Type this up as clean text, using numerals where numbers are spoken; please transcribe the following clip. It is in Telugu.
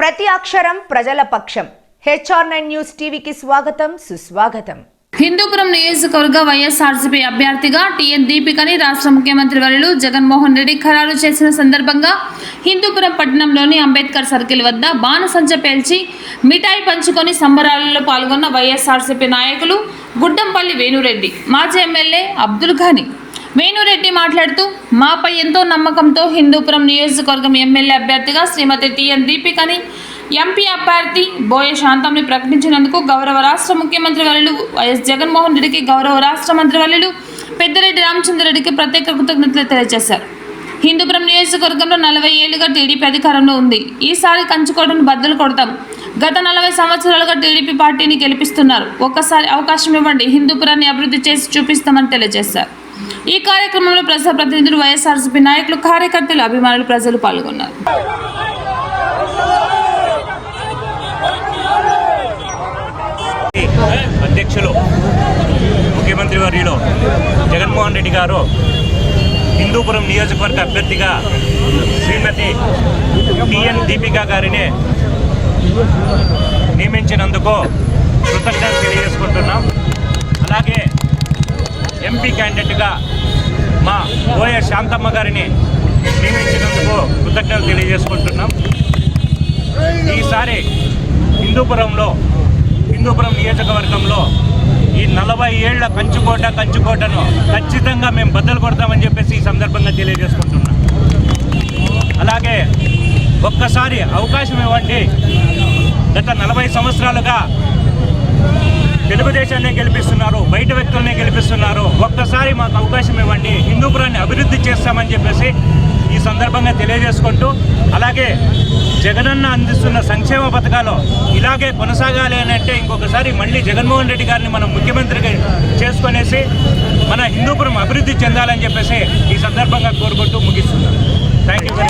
ప్రతి అక్షరం ప్రజల పక్షం. HR9 న్యూస్ టీవీకి స్వాగతం, సుస్వాగతం. హిందూపురం నియోజకవర్గ వైఎస్ఆర్సీపీ అభ్యర్థిగా టీఎన్ దీపికని రాష్ట్ర ముఖ్యమంత్రి వర్యులు జగన్మోహన్ రెడ్డి ఖరారు చేసిన సందర్భంగా హిందూపురం పట్టణంలోని అంబేద్కర్ సర్కిల్ వద్ద బాణసంచ పేల్చి మిఠాయి పంచుకొని సంబరాలలో పాల్గొన్న వైఎస్ఆర్సీపీ నాయకులు గుడ్డంపల్లి వేణురెడ్డి, మాజీ ఎమ్మెల్యే అబ్దుల్ ఘనీ. వేణురెడ్డి మాట్లాడుతూ, మాపై ఎంతో నమ్మకంతో హిందూపురం నియోజకవర్గం ఎమ్మెల్యే అభ్యర్థిగా శ్రీమతి టీఎన్ దీపికని, ఎంపీ అభ్యర్థి బోయ శాంతంని ప్రకటించినందుకు గౌరవ రాష్ట్ర ముఖ్యమంత్రి వర్యులు వైఎస్ జగన్మోహన్ రెడ్డికి, గౌరవ రాష్ట్ర మంత్రి వర్యులు పెద్దిరెడ్డి రామచంద్రరెడ్డికి ప్రత్యేక కృతజ్ఞతలు తెలియజేశారు. హిందూపురం నియోజకవర్గంలో 40 ఏళ్లుగా టీడీపీ అధికారంలో ఉంది. ఈసారి కంచుకోటను బద్దలు కొడతాం. గత 40 సంవత్సరాలుగా టీడీపీ పార్టీని గెలిపిస్తున్నారు. ఒక్కసారి అవకాశం ఇవ్వండి, హిందూపురాన్ని అభివృద్ధి చేసి చూపిస్తామని తెలియజేశారు. ఈ కార్యక్రమంలో ప్రజాప్రతినిధులు, వైఎస్ఆర్సీపీ నాయకులు, కార్యకర్తలు, అభిమానులు, ప్రజలు పాల్గొన్నారు. అధ్యక్షులు ముఖ్యమంత్రి వర్యులు జగన్మోహన్ రెడ్డి గారు హిందూపురం నియోజకవర్గ అభ్యర్థిగా శ్రీమతి టీఎన్ దీపిక గారిని నియమించినందుకు కృతజ్ఞతలు తెలియజేసుకుంటున్నాం. అలాగే ఎంపీ క్యాండిడేట్గా మా బోయ శాంతమ్మ గారిని నియమించినందుకు కృతజ్ఞతలు తెలియజేసుకుంటున్నాం. ఈసారి హిందూపురం నియోజకవర్గంలో ఈ 40 ఏళ్ల కంచుకోటను ఖచ్చితంగా మేము బద్దలు కొడతామని చెప్పేసి ఈ సందర్భంగా తెలియజేసుకుంటున్నాం. అలాగే ఒక్కసారి అవకాశం ఇవ్వండి. గత 40 సంవత్సరాలుగా తెలుగుదేశాన్ని గెలిపిస్తున్నారు, బయట వ్యక్తులనే గెలిపిస్తున్నారు. ఒక్కసారి మాకు అవకాశం ఇవ్వండి, హిందూపురాన్ని అభివృద్ధి చేస్తామని చెప్పేసి ఈ సందర్భంగా తెలియజేసుకుంటూ, అలాగే జగనన్న అందిస్తున్న సంక్షేమ పథకాలు ఇలాగే కొనసాగాలి అని అంటే ఇంకొకసారి మళ్ళీ జగన్మోహన్ రెడ్డి గారిని మనం ముఖ్యమంత్రిగా చేసుకునేసి మన హిందూపురం అభివృద్ధి చెందాలని చెప్పేసి ఈ సందర్భంగా కోరుకుంటూ ముగిస్తున్నాం. Thank you.